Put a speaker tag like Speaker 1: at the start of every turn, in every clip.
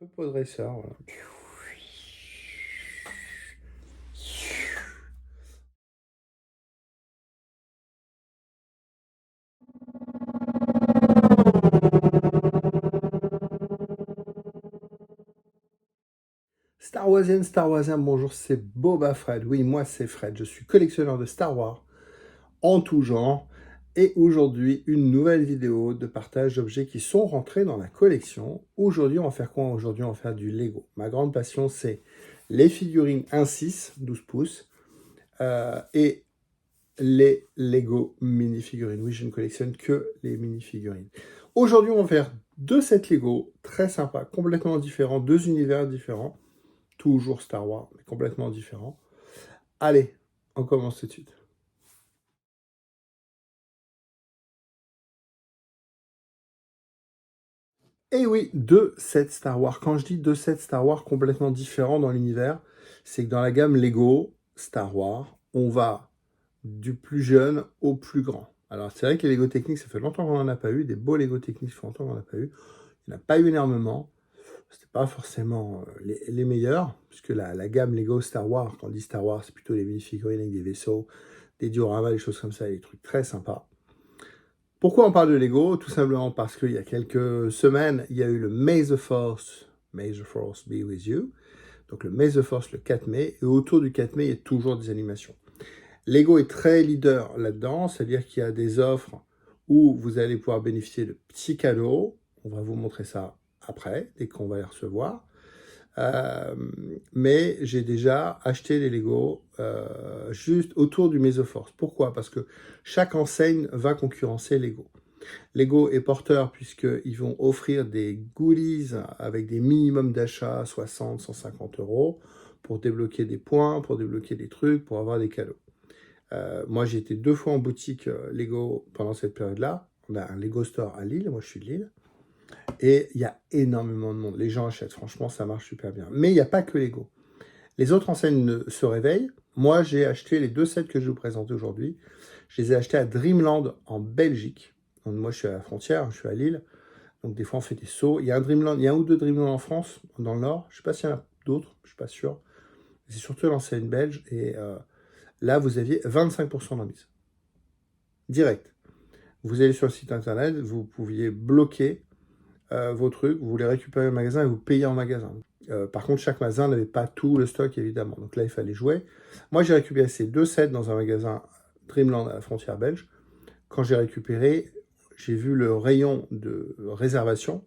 Speaker 1: peu pod racer, voilà. Star Warsian, bonjour, c'est Boba Fred. Oui, moi c'est Fred, je suis collectionneur de Star Wars en tout genre. Et aujourd'hui, une nouvelle vidéo de partage d'objets qui sont rentrés dans la collection. Aujourd'hui, on va faire quoi? Aujourd'hui, on va faire du Lego. Ma grande passion, c'est les figurines 1/6, 12 pouces, et les Lego mini-figurines. Oui, je ne collectionne que les mini-figurines. Aujourd'hui, on va faire deux sets Lego, très sympas, complètement différents, deux univers différents. Toujours Star Wars, mais complètement différent. Allez, on commence tout de suite. Et oui, deux sets Star Wars. Quand je dis deux sets Star Wars complètement différents dans l'univers, c'est que dans la gamme Lego Star Wars, on va du plus jeune au plus grand. Alors c'est vrai que les Lego techniques, ça fait longtemps qu'on n'en a pas eu. Des beaux Lego techniques, ça fait longtemps qu'on n'en a pas eu. Il n'y en a pas eu énormément. C'était pas forcément les meilleurs, puisque la gamme Lego Star Wars, quand on dit Star Wars, c'est plutôt les mini-figurines avec des vaisseaux, des dioramas, des choses comme ça, des trucs très sympas. Pourquoi on parle de Lego? Tout simplement parce qu'il y a quelques semaines, il y a eu le May the Force be with you. Donc le May the Force le 4 mai, et autour du 4 mai, il y a toujours des animations. Lego est très leader là-dedans, c'est-à-dire qu'il y a des offres où vous allez pouvoir bénéficier de petits cadeaux. On va vous montrer ça après, dès qu'on va les recevoir. Mais j'ai déjà acheté les Lego juste autour du Mesoforce. Pourquoi? Parce que chaque enseigne va concurrencer Lego. Lego est porteur puisqu'ils vont offrir des goodies avec des minimums d'achat 60, 150 euros pour débloquer des points, pour débloquer des trucs, pour avoir des cadeaux. Moi, j'ai été 2 fois en boutique Lego pendant cette période-là. On a un Lego Store à Lille, moi je suis de Lille. Et il y a énormément de monde. Les gens achètent, franchement, ça marche super bien. Mais il n'y a pas que Lego. Les autres enseignes se réveillent. Moi, j'ai acheté les deux sets que je vais vous présenter aujourd'hui. Je les ai achetés à Dreamland en Belgique. Donc, moi, je suis à la frontière, je suis à Lille. Donc, des fois, on fait des sauts. Il y a un ou deux Dreamland en France, dans le Nord. Je ne sais pas s'il y en a d'autres, je ne suis pas sûr. C'est surtout l'enseigne belge. Et là, vous aviez 25% de mise. Direct. Vous allez sur le site internet, vous pouviez bloquer vos trucs, vous les récupérez au magasin et vous payez en magasin. Par contre, chaque magasin n'avait pas tout le stock, évidemment. Donc là, il fallait jouer. Moi, j'ai récupéré ces deux sets dans un magasin Dreamland à la frontière belge. Quand j'ai récupéré, j'ai vu le rayon de réservation.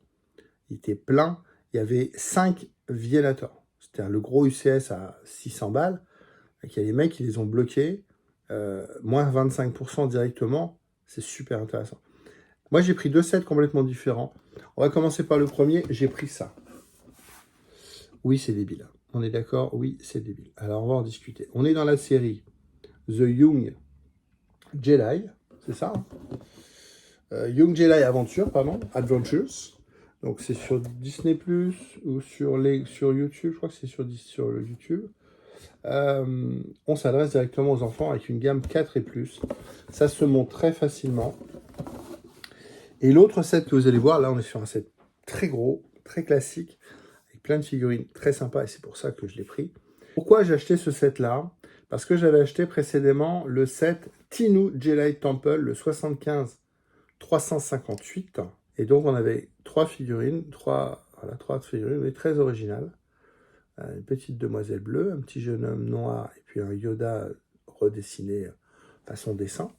Speaker 1: Il était plein. Il y avait 5 Viennator. C'était le gros UCS à 600 balles. Et il y a les mecs qui les ont bloqués. Moins 25% directement. C'est super intéressant. Moi, j'ai pris deux sets complètement différents. On va commencer par le premier. J'ai pris ça. Oui, c'est débile. On est d'accord? Oui, c'est débile. Alors, on va en discuter. On est dans la série The Young Jedi. C'est ça, hein? Young Jedi Adventure, pardon. Adventures. Donc, c'est sur Disney+, ou sur YouTube. Je crois que c'est sur YouTube. On s'adresse directement aux enfants avec une gamme 4 et plus. Ça se monte très facilement. Et l'autre set que vous allez voir, là, on est sur un set très gros, très classique, avec plein de figurines très sympas, et c'est pour ça que je l'ai pris. Pourquoi j'ai acheté ce set-là? Parce que j'avais acheté précédemment le set Tinu Jedi Temple, le 75 358. Et donc, on avait trois figurines, trois figurines, mais très originales. Une petite demoiselle bleue, un petit jeune homme noir, et puis un Yoda redessiné façon dessin.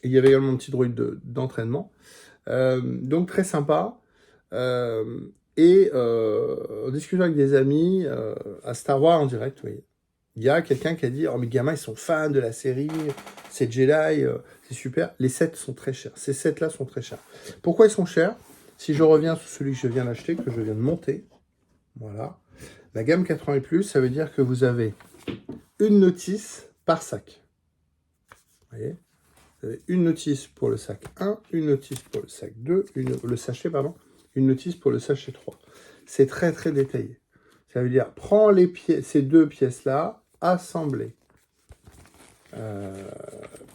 Speaker 1: Il y avait également un petit droïde d'entraînement. Donc très sympa. En discutant avec des amis à Star Wars en direct, oui, il y a quelqu'un qui a dit « Oh, mes gamins, ils sont fans de la série, c'est Jedi, c'est super. » Les sets sont très chers. Ces sets-là sont très chers. Pourquoi ils sont chers? Si je reviens sur celui que je viens d'acheter, que je viens de monter, voilà. La gamme 80 et plus, ça veut dire que vous avez une notice par sac. Vous voyez? Vous avez une notice pour le sac 1, une notice pour le sac 2, le sachet, pardon, une notice pour le sachet 3. C'est très, très détaillé. Ça veut dire, prends ces deux pièces-là, assemble-les.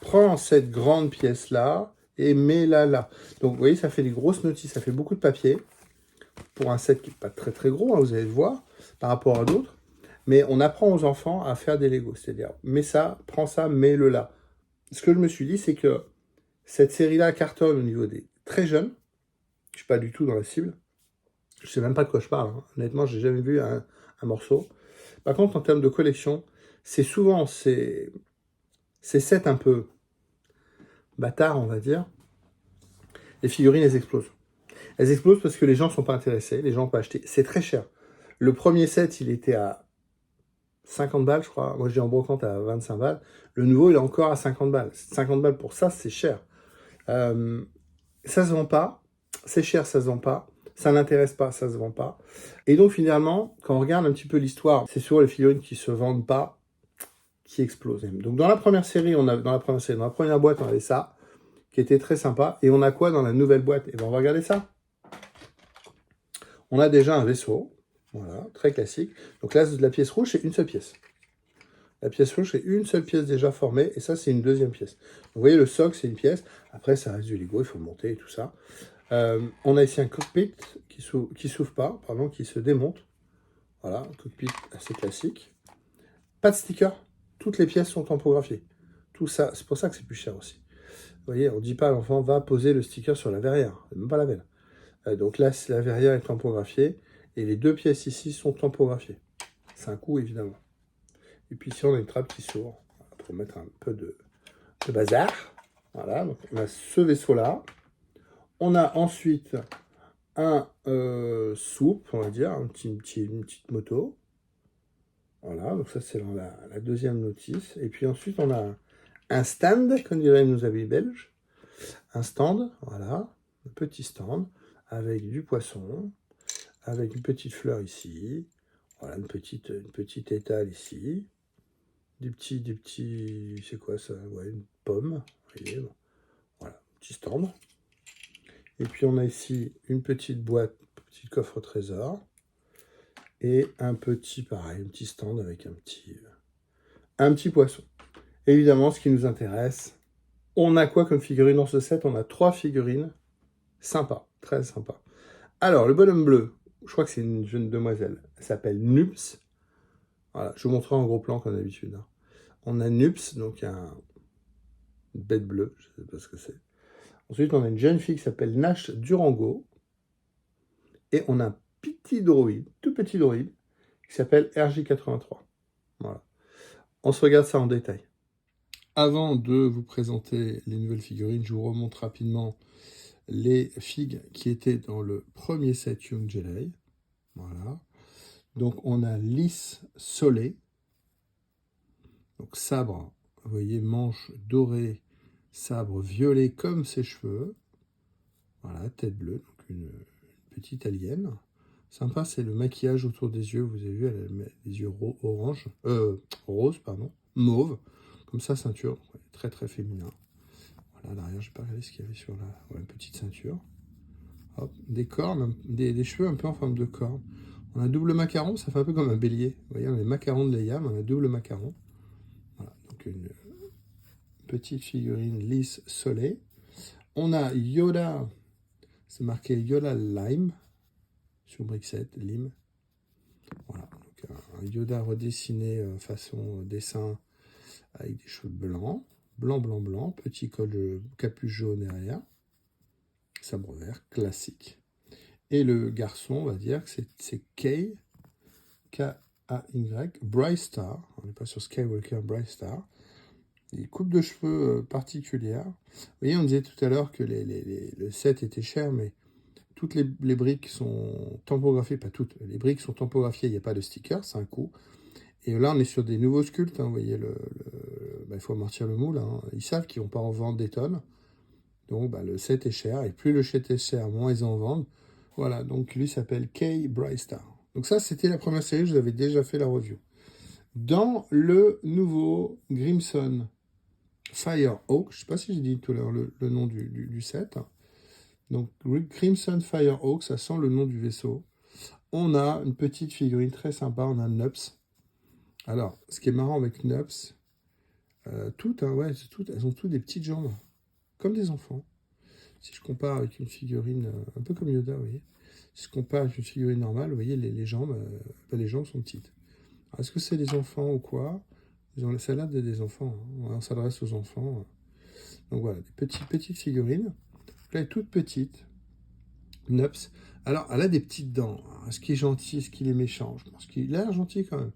Speaker 1: Prends cette grande pièce-là et mets-la là. Donc, vous voyez, ça fait des grosses notices, ça fait beaucoup de papier pour un set qui n'est pas très très gros, hein, vous allez le voir, par rapport à d'autres. Mais on apprend aux enfants à faire des Lego. C'est-à-dire, mets ça, prends ça, mets-le là. Ce que je me suis dit, c'est que cette série-là cartonne au niveau des très jeunes. Je ne suis pas du tout dans la cible. Je ne sais même pas de quoi je parle. Hein. Honnêtement, je n'ai jamais vu un morceau. Par contre, en termes de collection, c'est souvent ces sets un peu bâtards, on va dire. Les figurines, elles explosent. Elles explosent parce que les gens ne sont pas intéressés, les gens n'ont pas acheté. C'est très cher. Le premier set, il était à 50 balles, je crois. Moi, je dis en brocante à 25 balles. Le nouveau, il est encore à 50 balles. 50 balles pour ça, c'est cher. Ça se vend pas. C'est cher, ça se vend pas. Ça n'intéresse pas, ça se vend pas. Et donc, finalement, quand on regarde un petit peu l'histoire, c'est souvent les figurines qui se vendent pas, qui explosent. Donc, dans la première série, dans la première boîte, on avait ça, qui était très sympa. Et on a quoi dans la nouvelle boîte? Et ben, on va regarder ça. On a déjà un vaisseau. Voilà, très classique. Donc là, la pièce rouge, c'est une seule pièce. La pièce rouge, c'est une seule pièce déjà formée, et ça, c'est une deuxième pièce. Donc, vous voyez, le socle, c'est une pièce. Après, ça reste du Lego, il faut le monter et tout ça. On a ici un cockpit qui s'ouvre pas, pardon, qui se démonte. Voilà, un cockpit assez classique. Pas de sticker. Toutes les pièces sont tampographiées. Tout ça, c'est pour ça que c'est plus cher aussi. Vous voyez, on ne dit pas à l'enfant, va poser le sticker sur la verrière. C'est même pas la peine. Donc là, la verrière est tampographiée. Et les deux pièces ici sont tampographiées. C'est un coût, évidemment. Et puis ici, on a une trappe qui s'ouvre pour mettre un peu de bazar. Voilà, donc on a ce vaisseau-là. On a ensuite un soupe, on va dire, une petite moto. Voilà, donc ça, c'est la deuxième notice. Et puis ensuite, on a un stand, comme diraient nos amis belges. Un stand, voilà, un petit stand, avec du poisson, avec une petite fleur ici. Voilà, une petite étale ici. Des petits, c'est quoi ça? Ouais, une pomme. Vous voyez, bon. Voilà, petit stand. Et puis on a ici une petite boîte, petit coffre trésor. Et un petit, pareil, un petit stand avec un petit poisson. Évidemment, ce qui nous intéresse, on a quoi comme figurine dans ce set? On a 3 figurines. Sympa, très sympa. Alors, le bonhomme bleu, je crois que c'est une jeune demoiselle. Elle s'appelle Nups. Voilà, je vous montrerai en gros plan comme d'habitude. Hein. On a Nups, donc une bête bleue, je ne sais pas ce que c'est. Ensuite, on a une jeune fille qui s'appelle Nash Durango. Et on a un petit droïde, tout petit droïde, qui s'appelle RJ83. Voilà. On se regarde ça en détail. Avant de vous présenter les nouvelles figurines, je vous remonte rapidement les figues qui étaient dans le premier set Young Jedi. Voilà. Donc on a Lys Soleil. Donc sabre, vous voyez, manche dorée, sabre violet comme ses cheveux. Voilà, tête bleue, donc une petite alien. Sympa, c'est le maquillage autour des yeux. Vous avez vu, elle a des yeux rose, pardon, mauve. Comme ça, ceinture, ouais, très très féminin. Voilà, à l'arrière, j'ai pas regardé ce qu'il y avait sur la petite ceinture. Hop, des cornes, des cheveux un peu en forme de corne. On a un double macaron, ça fait un peu comme un bélier. Vous voyez, on a les macarons de Leia, mais on a un double macaron. Voilà, donc une petite figurine Lys Soleil. On a Yoda, c'est marqué Yoda Lime sur Brickset, Lime. Voilà, donc un Yoda redessiné façon dessin avec des cheveux blancs, blanc, petit col capuche jaune derrière, sabre vert, classique. Et le garçon, on va dire que c'est Kay, K-A-Y, Bright Star, on n'est pas sur Skywalker, Bright Star. Des coupes de cheveux particulières. Vous voyez, on disait tout à l'heure que le set était cher, mais toutes les briques sont tampographiées, pas toutes, les briques sont tampographiées, il n'y a pas de sticker, c'est un coup. Et là, on est sur des nouveaux sculptes, hein, vous voyez, il faut amortir le moule, hein. Ils savent qu'ils vont pas en vendre des tonnes, donc le set est cher, et plus le set est cher, moins ils en vendent. Voilà, donc lui s'appelle Kay Brightstar. Donc ça, c'était la première série, je vous avais déjà fait la review. Dans le nouveau Crimson Firehawk, je ne sais pas si j'ai dit tout à l'heure le nom du set, donc Crimson Firehawk, ça sent le nom du vaisseau. On a une petite figurine très sympa, on a Nups. Alors, ce qui est marrant avec Nups, toutes, hein, ouais, elles ont toutes des petites jambes, comme des enfants. Si je compare avec une figurine un peu comme Yoda, vous voyez, si on compare avec une figurine normale, vous voyez, les jambes sont petites. Est-ce que c'est des enfants ou quoi? Ça a l'air d'être des enfants. Hein. On s'adresse aux enfants. Donc voilà, des petites figurines. Là, elle est toute petite. Nups. Alors, elle a des petites dents. Est-ce qu'il est gentil? Est-ce qu'il est méchant? Je pense qu'il a l'air gentil quand même.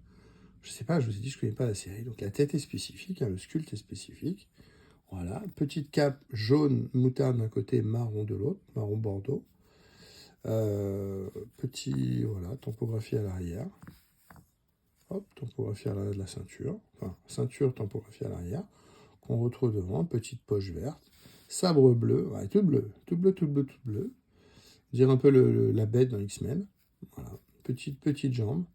Speaker 1: Je sais pas, je vous ai dit, je connais pas la série. Donc la tête est spécifique, hein, le sculpte est spécifique. Voilà, petite cape jaune moutarde d'un côté, marron de l'autre, marron bordeaux. Petit, voilà, topographie à l'arrière. Hop, topographie à l'arrière de la ceinture. Enfin, ceinture, topographie à l'arrière. Qu'on retrouve devant, petite poche verte. Sabre bleu, ouais, tout bleu, tout bleu, tout bleu, tout bleu. Dire un peu la bête dans X-Men. Voilà, petite jambe.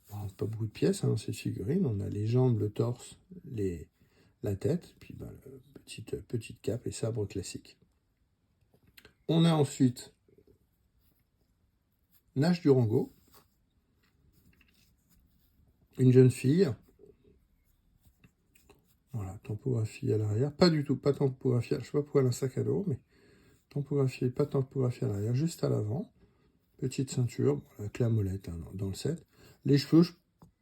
Speaker 1: Bon, pas beaucoup de pièces hein, dans cette figurine. On a les jambes, le torse, la tête, puis ben, petite cape et sabre classique. On a ensuite Nash Durango, une jeune fille. Voilà, topographie à l'arrière. Pas du tout, pas topographie. Je sais pas pourquoi elle a un sac à dos, mais topographie, pas topographie à l'arrière, juste à l'avant. Petite ceinture, bon, avec la molette hein, dans le set. Les cheveux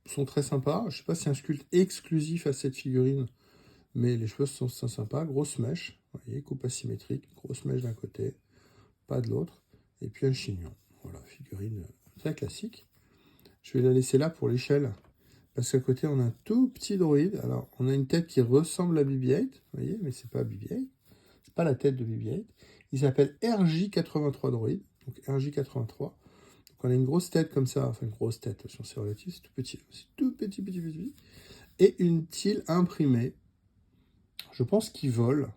Speaker 1: sont très sympas. Je sais pas si c'est un sculpte exclusif à cette figurine, mais les cheveux sont sympas. Grosse mèche, vous voyez, coupe asymétrique, grosse mèche d'un côté, pas de l'autre. Et puis un chignon. Voilà, figurine très classique. Je vais la laisser là pour l'échelle. Parce qu'à côté, on a un tout petit droïde. Alors, on a une tête qui ressemble à BB-8, vous voyez, mais c'est pas BB-8. C'est pas la tête de BB-8. Il s'appelle RJ83 droïde. Donc RJ83. Donc on a une grosse tête comme ça. Enfin, une grosse tête, attention, c'est relatif, c'est tout petit. C'est tout petit. Et une tile imprimée. Je pense qu'il vole.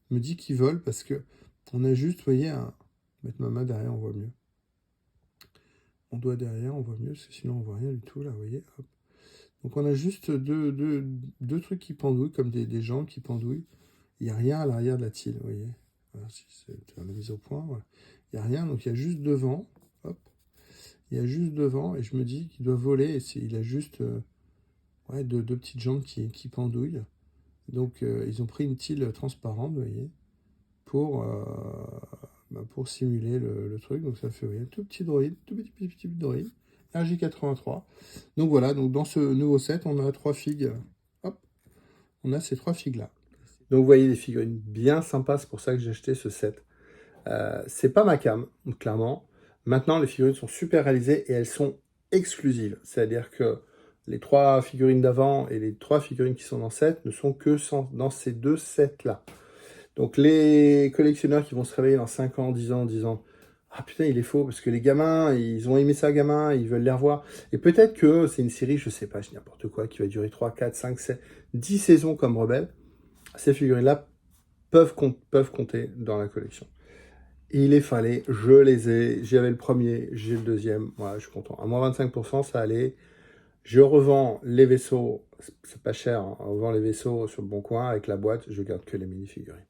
Speaker 1: Je me dis qu'il vole parce que on a juste, vous voyez, mettre ma main derrière, on voit mieux. Mon doigt derrière, on voit mieux, parce que sinon on voit rien du tout, là, vous voyez. Hop. Donc on a juste deux trucs qui pendouillent, comme des jambes qui pendouillent. Il n'y a rien à l'arrière de la tile, vous voyez. Voilà, si c'est la mise au point, voilà. Il n'y a rien, donc il y a juste devant. Hop. Il y a juste devant, et je me dis qu'il doit voler, et il a juste ouais, deux petites jambes qui pendouillent. Donc ils ont pris une tile transparente, vous voyez, pour simuler le truc. Donc ça fait oui, un tout petit droïde, tout petit droïde. RJ83. Donc voilà, donc dans ce nouveau set, on a 3 figues. Hop, on a ces 3 figues-là. Donc vous voyez des figurines bien sympas, c'est pour ça que j'ai acheté ce set. C'est pas ma cam, clairement. Maintenant, les figurines sont super réalisées et elles sont exclusives. C'est-à-dire que les 3 figurines d'avant et les 3 figurines qui sont dans le set ne sont que dans ces 2 sets-là. Donc les collectionneurs qui vont se réveiller dans 5 ans, 10 ans, en disant « Ah putain, il est faux, parce que les gamins, ils ont aimé ça, gamins, ils veulent les revoir. » Et peut-être que c'est une série, je sais pas, je dis n'importe quoi, qui va durer 3, 4, 5, 7, 10 saisons comme Rebelle. Ces figurines-là peuvent compter dans la collection. Il les fallait, je les ai, j'avais le premier, j'ai le deuxième, voilà, je suis content. À moins 25%, ça allait. Je revends les vaisseaux, c'est pas cher, hein, on revend les vaisseaux sur le bon coin, avec la boîte, je garde que les mini-figurines.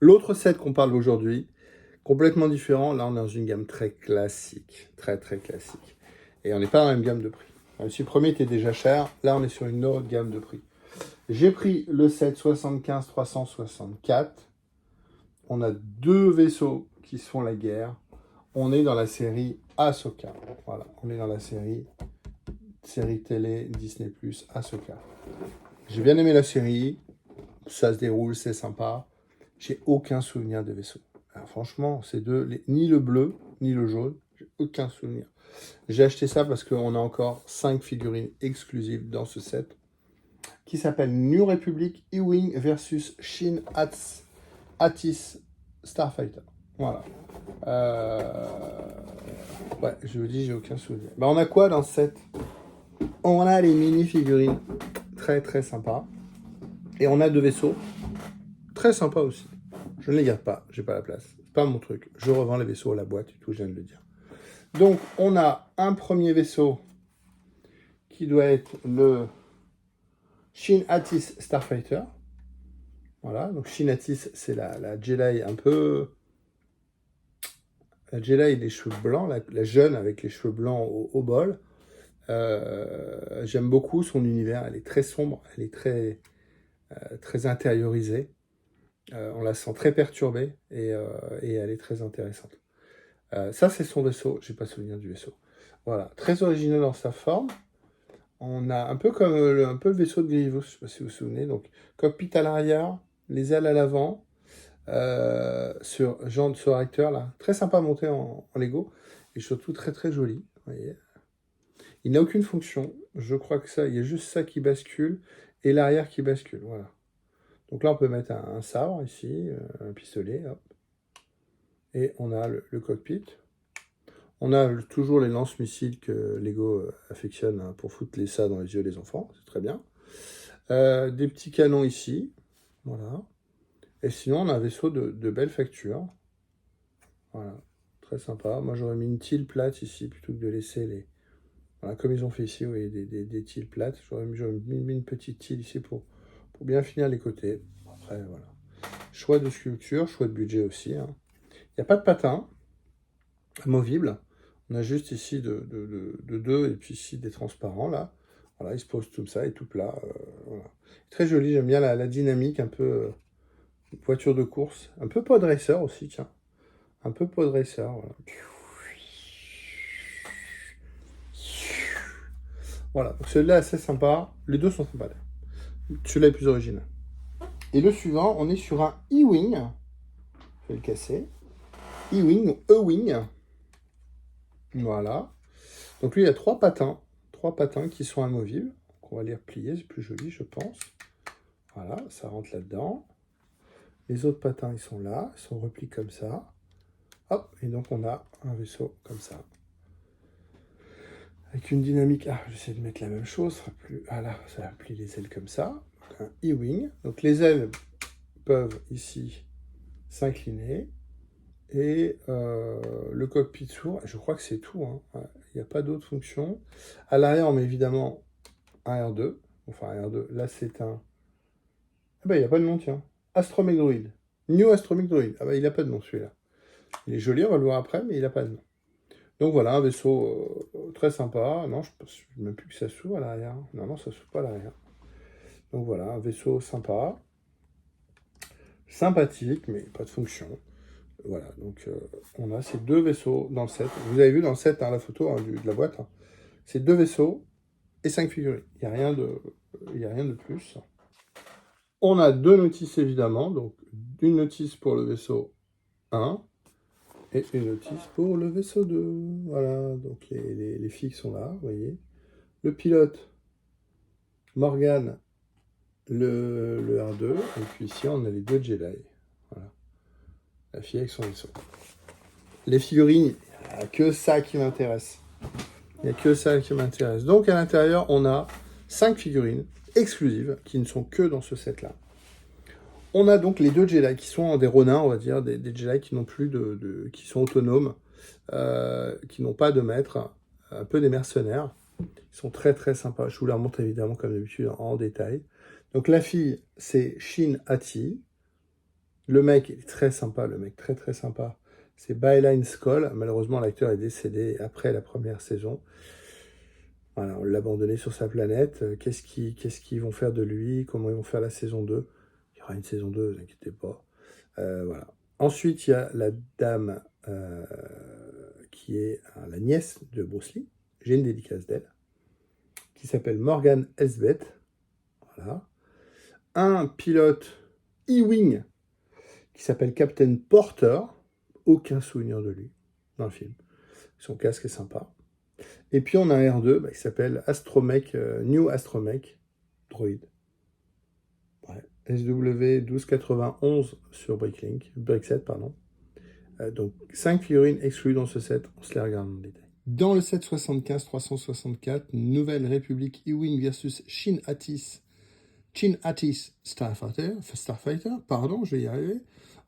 Speaker 1: L'autre set qu'on parle aujourd'hui, complètement différent, là on est dans une gamme très classique, très classique. Et on n'est pas dans la même gamme de prix. Le premier était déjà cher, là on est sur une autre gamme de prix. J'ai pris le set 75-364. On a 2 vaisseaux qui se font la guerre. On est dans la série Ahsoka. Voilà, on est dans la série télé Disney+, Ahsoka. J'ai bien aimé la série, ça se déroule, c'est sympa. J'ai aucun souvenir des vaisseaux. Alors, franchement, ces deux, ni le bleu, ni le jaune, j'ai aucun souvenir. J'ai acheté ça parce qu'on a encore 5 figurines exclusives dans ce set qui s'appelle New Republic E-Wing versus Shin Atis Starfighter. Voilà. Ouais, je vous dis, j'ai aucun souvenir. On a quoi dans ce set? On a les mini-figurines très sympas. Et on a 2 vaisseaux très sympas aussi. Je ne les garde pas, j'ai pas la place. C'est pas mon truc. Je revends les vaisseaux à la boîte et tout, je viens de le dire. Donc, on a un premier vaisseau qui doit être le Shin Atis Starfighter. Voilà, donc Shin Atis, c'est la Jedi un peu... La Jedi les cheveux blancs, la jeune avec les cheveux blancs au bol. J'aime beaucoup son univers, elle est très sombre, elle est très intériorisée. On la sent très perturbée et elle est très intéressante. Ça, c'est son vaisseau. J'ai pas souvenir du vaisseau. Voilà, très original dans sa forme. On a un peu comme un peu le vaisseau de Grievous, je sais pas si vous vous souvenez. Donc, cockpit à l'arrière, les ailes à l'avant, sur acteur là. Très sympa à monter en Lego. Et surtout très très joli. Vous voyez. Il n'a aucune fonction. Je crois que ça, il y a juste ça qui bascule et l'arrière qui bascule. Voilà. Donc là, on peut mettre un sabre ici, un pistolet, hop. Et on a le cockpit. On a toujours les lance-missiles que Lego affectionne hein, pour foutre ça dans les yeux des enfants. C'est très bien. Des petits canons ici. Voilà. Et sinon, on a un vaisseau de belle facture. Voilà. Très sympa. Moi, j'aurais mis une tile plate ici plutôt que de laisser les... Voilà, comme ils ont fait ici, vous voyez, des tiles plates. J'aurais mis une petite tile ici pour bien finir les côtés. Après, voilà. Choix de sculpture, choix de budget aussi. Hein. Il n'y a pas de patin amovible. On a juste ici de deux et puis ici des transparents là. Voilà, il se pose tout ça et tout plat. Voilà. Très joli, j'aime bien la dynamique, un peu voiture de course. Un peu pod racer aussi, tiens. Un peu pod racer, voilà. Voilà, donc celui-là assez sympa. Les deux sont sympas. Celui-là est plus original. Et le suivant, on est sur un E-Wing. Je vais le casser. E-Wing ou E-Wing. Voilà. Donc lui, il y a trois patins qui sont amovibles. Donc on va les replier, c'est plus joli, je pense. Voilà, ça rentre là-dedans. Les autres patins, ils sont là, ils sont repliés comme ça. Hop, et donc on a un vaisseau comme ça. Avec une dynamique... Ah, j'essaie de mettre la même chose, ça sera plus... Ah là, ça plie les ailes comme ça. Donc un E-Wing. Donc les ailes peuvent ici s'incliner. Et le cockpit s'ouvre. Je crois que c'est tout. Hein. Ouais, il n'y a pas d'autres fonctions. À l'arrière, on met évidemment un R2. Enfin, un R2. Là, c'est un... Ah bah, il n'y a pas de nom, tiens. Astromech Droid. New Astromech Droid. Ah bah, il n'a pas de nom, celui-là. Il est joli, on va le voir après, mais il n'a pas de nom. Donc voilà, un vaisseau très sympa. Non, je ne pense même plus que ça s'ouvre à l'arrière. Non, non, ça ne s'ouvre pas à l'arrière. Donc voilà, un vaisseau sympa. Sympathique, mais pas de fonction. Voilà, donc on a ces deux vaisseaux dans le set. Vous avez vu dans le set, hein, la photo hein, de la boîte. Hein. C'est deux vaisseaux et 5 figurines. Il n'y a rien de plus. On a deux notices évidemment. Donc une notice pour le vaisseau 1 et une notice pour le vaisseau 2. Voilà, donc les filles sont là, vous voyez. Le pilote, Morgan, le R2. Et puis ici, on a les deux Jedi. Voilà. La fille avec son vaisseau. Les figurines, il n'y a que ça qui m'intéresse. Il n'y a que ça qui m'intéresse. Donc à l'intérieur, on a 5 figurines exclusives qui ne sont que dans ce set-là. On a donc les deux Jedi qui sont des Ronins, on va dire, des Jedi qui n'ont plus qui sont autonomes, qui n'ont pas de maître, un peu des mercenaires. Ils sont très très sympas. Je vous la montre évidemment comme d'habitude en détail. Donc la fille, c'est Shin Hati. Le mec est très sympa, le mec très très sympa. C'est Bailine Skoll. Malheureusement, l'acteur est décédé après la première saison. Voilà, on l'a abandonné sur sa planète. Qu'est-ce qu'ils vont faire de lui? Comment ils vont faire la saison 2? Il y aura une saison 2, ne vous inquiétez pas. Voilà. Ensuite, il y a la dame qui est la nièce de Bruce Lee. J'ai une dédicace d'elle. Qui s'appelle Morgan Elsbeth. Voilà. Un pilote E-Wing qui s'appelle Captain Porter. Aucun souvenir de lui dans le film. Son casque est sympa. Et puis on a un R2 qui s'appelle Astromech, New Astromech Droid. Ouais. SW 1291 sur Brickset, pardon. Donc 5 figurines exclues dans ce set, on se les regarde en détail. Dans le set 75-364, Nouvelle République E-Wing versus Shin Hati Starfighter, pardon, je vais y arriver.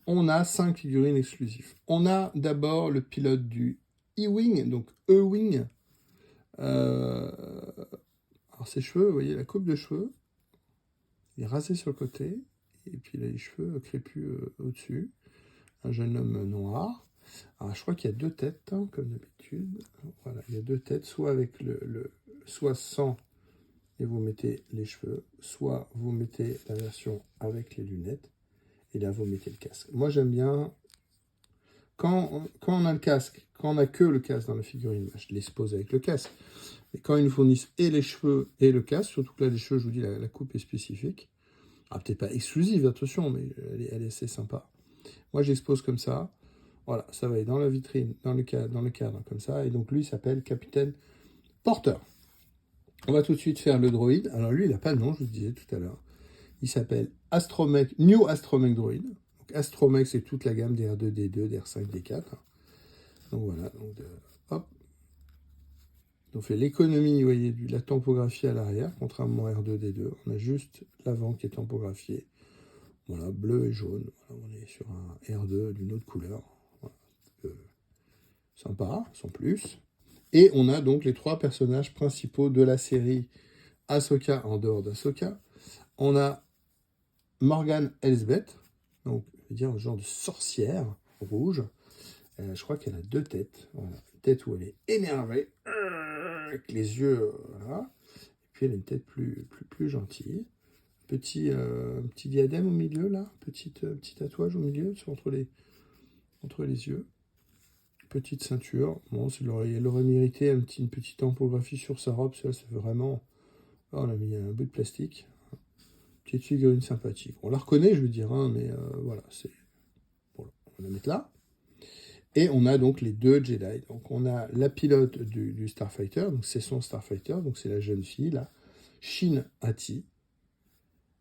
Speaker 1: On a 5 figurines exclusives. On a d'abord le pilote du E-Wing, donc E-Wing. Alors ses cheveux, vous voyez la coupe de cheveux, il est rasé sur le côté, et puis il a les cheveux crépus au-dessus. Un jeune homme noir. Alors je crois qu'il y a deux têtes, hein, comme d'habitude. Voilà, il y a deux têtes, soit avec soit sans, et vous mettez les cheveux, soit vous mettez la version avec les lunettes. Et là, vous mettez le casque. Moi, j'aime bien... Quand on a le casque, quand on n'a que le casque dans la figurine, bah, je l'expose avec le casque. Mais quand ils nous fournissent et les cheveux et le casque, surtout que là, les cheveux, je vous dis, la coupe est spécifique. Ah, peut-être pas exclusive, attention, mais elle est assez sympa. Moi, j'expose comme ça. Voilà, ça va aller dans la vitrine, dans le cadre, comme ça. Et donc, lui, il s'appelle Capitaine Porter. On va tout de suite faire le droïde. Alors, lui, il n'a pas de nom, je vous le disais tout à l'heure. Il s'appelle Astromech, New Astromech Droid. Donc, Astromech, c'est toute la gamme des R2D2, des R5, D4. Donc, voilà. Donc, hop. On fait l'économie, vous voyez, de la tempographie à l'arrière, contrairement à R2D2. On a juste l'avant qui est tampographié. Voilà, bleu et jaune. Voilà, on est sur un R2 d'une autre couleur. Voilà. Sympa, sans plus. Et on a donc les 3 personnages principaux de la série Ahsoka en dehors d'Ahsoka. On a Morgan Elsbeth, donc je veux dire un genre de sorcière rouge. Je crois qu'elle a 2 têtes. Voilà. Une tête où elle est énervée, avec les yeux, voilà. Et puis elle a une tête plus gentille. Petit diadème au milieu, là. Petit tatouage au milieu, entre les yeux. Petite ceinture. Bon, elle aurait mérité une petite tampographie sur sa robe. Ça fait vraiment... Oh, on a mis un bout de plastique. Petite figurine sympathique. On la reconnaît, je veux dire, hein, mais voilà, c'est... Bon, on va la mettre là. Et on a donc les 2 Jedi. Donc on a la pilote du Starfighter, donc c'est son Starfighter, donc c'est la jeune fille, là, Shin Hati.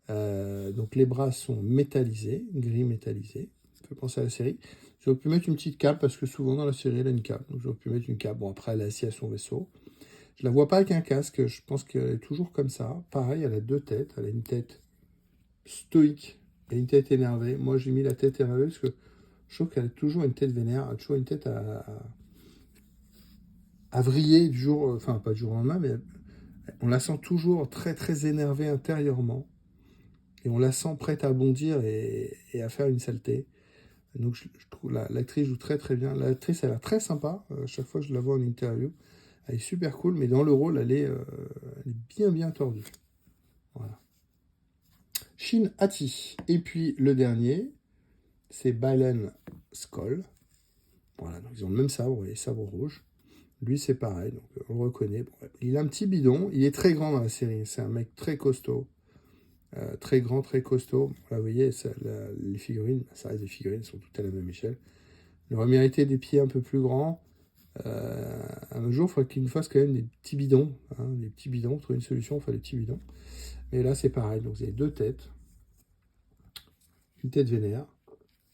Speaker 1: Donc les bras sont métallisés, gris métallisé. Ça fait penser à la série. J'aurais pu mettre une petite cape, parce que souvent dans la série, elle a une cape. Donc j'aurais pu mettre une cape. Bon, après, elle est assise à son vaisseau. Je la vois pas avec un casque, je pense qu'elle est toujours comme ça. Pareil, elle a 2 têtes. Elle a une tête stoïque et une tête énervée. Moi, j'ai mis la tête énervée parce que je trouve qu'elle a toujours une tête vénère, elle a toujours une tête à vriller du jour, enfin pas du jour au lendemain, mais on la sent toujours très très énervée intérieurement. Et on la sent prête à bondir et à faire une saleté. Donc je trouve l'actrice joue très très bien. L'actrice, elle a l'air très sympa. À chaque fois que je la vois en interview, elle est super cool, mais dans le rôle, elle est bien tordue. Voilà. Shin Hati. Et puis le dernier, c'est Balen Skoll. Voilà, donc ils ont le même sabre, vous voyez, sabre rouge. Lui, c'est pareil, donc on le reconnaît. Bon, il a un petit bidon, il est très grand dans la série. C'est un mec très costaud. Très grand, très costaud. Là, vous voyez, les figurines, ça reste des figurines, elles sont toutes à la même échelle. Il aurait mérité des pieds un peu plus grands. Un jour, il faudrait qu'il nous fasse quand même des petits bidons. Hein, des petits bidons, trouver une solution, on fait des petits bidons. Mais là, c'est pareil. Donc, vous avez 2 têtes. Une tête vénère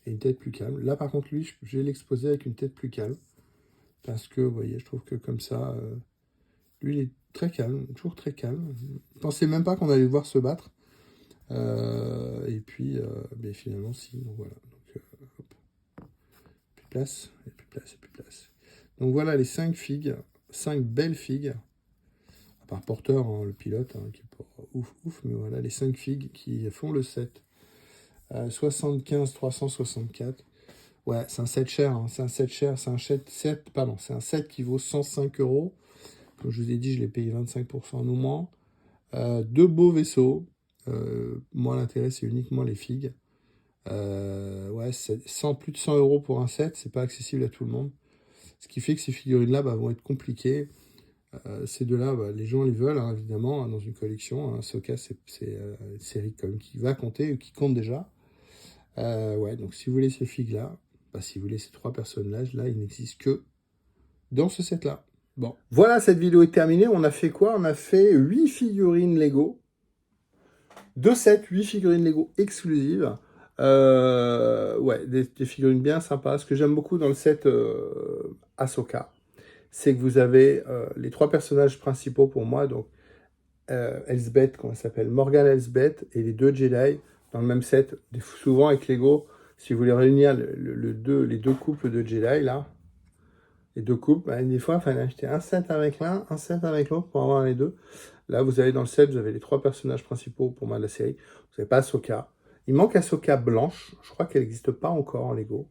Speaker 1: et une tête plus calme. Là, par contre, lui, je vais l'exposer avec une tête plus calme. Parce que, vous voyez, je trouve que comme ça, lui, il est très calme, toujours très calme. Je ne pensais même pas qu'on allait le voir se battre. Et puis, mais finalement, si. Donc voilà. Donc, hop. Plus de place, et plus de place, et plus de place. Donc voilà les 5 figues, 5 belles figues. À part Porteur, hein, le pilote, hein, qui est pas ouf, mais voilà les 5 figues qui font le set. 75 364. Ouais, c'est un set cher, hein, c'est un set cher, c'est un set, pardon, c'est un set qui vaut 105 €. Comme je vous ai dit, je l'ai payé 25% ou moins. 2 beaux vaisseaux. Moi, l'intérêt, c'est uniquement les figues. Ouais, plus de 100 € pour un set, c'est pas accessible à tout le monde. Ce qui fait que ces figurines-là vont être compliquées. Ces deux-là, les gens les veulent, hein, évidemment, hein, dans une collection. Hein. Ahsoka, c'est une série quand même qui va compter, qui compte déjà. Ouais, donc si vous voulez ces figues-là, si vous voulez ces 3 personnages, là, il n'existe que dans ce set-là. Bon. Voilà, cette vidéo est terminée. On a fait quoi? On a fait 8 figurines Lego. 2 sets, 8 figurines Lego exclusives. Ouais, des figurines bien sympas. Ce que j'aime beaucoup dans le set Ahsoka, c'est que vous avez les 3 personnages principaux pour moi. Donc, Elsbeth, comment elle s'appelle? Morgan Elsbeth et les 2 Jedi dans le même set. Souvent avec Lego, si vous voulez réunir les deux couples de Jedi, là, les 2 couples, des fois, il fallait acheter un set avec l'un, un set avec l'autre pour avoir les 2. Là, vous avez dans le set, vous avez les 3 personnages principaux pour moi de la série. Vous n'avez pas Ahsoka. Il manque Ahsoka blanche. Je crois qu'elle n'existe pas encore en Lego.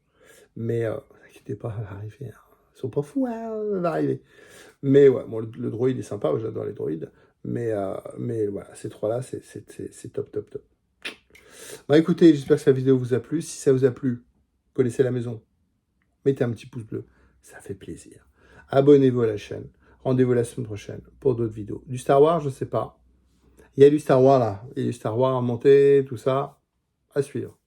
Speaker 1: Mais ne vous inquiétez pas, elle va arriver. Hein. Ils sont pas fous, hein, elle va arriver. Mais ouais, bon, le droïde est sympa, j'adore les droïdes. Mais voilà, ces 3-là, c'est top, top, top. Bah écoutez, j'espère que cette vidéo vous a plu. Si ça vous a plu, vous connaissez la maison. Mettez un petit pouce bleu, ça fait plaisir. Abonnez-vous à la chaîne. Rendez-vous la semaine prochaine pour d'autres vidéos. Du Star Wars, je sais pas. Il y a du Star Wars là. Il y a du Star Wars à monter, tout ça. À suivre.